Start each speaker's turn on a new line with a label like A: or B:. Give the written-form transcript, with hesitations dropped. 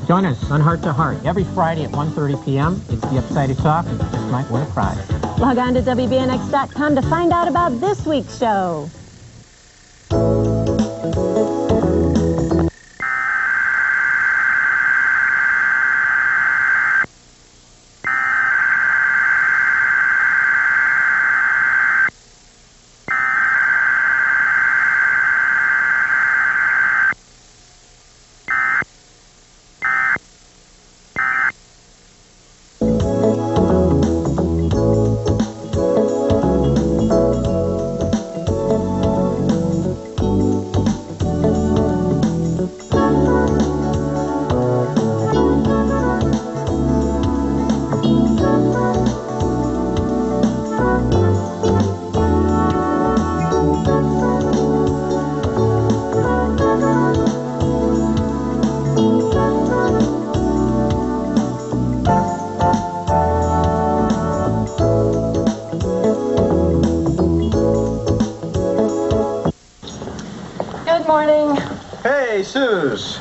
A: Join us on Heart to Heart every Friday at 1:30 p.m. It's the Upside of Talk, and you just might win a prize.
B: Log on to WBNX.com to find out about this week's show.
C: Good morning.
D: Hey, Suze.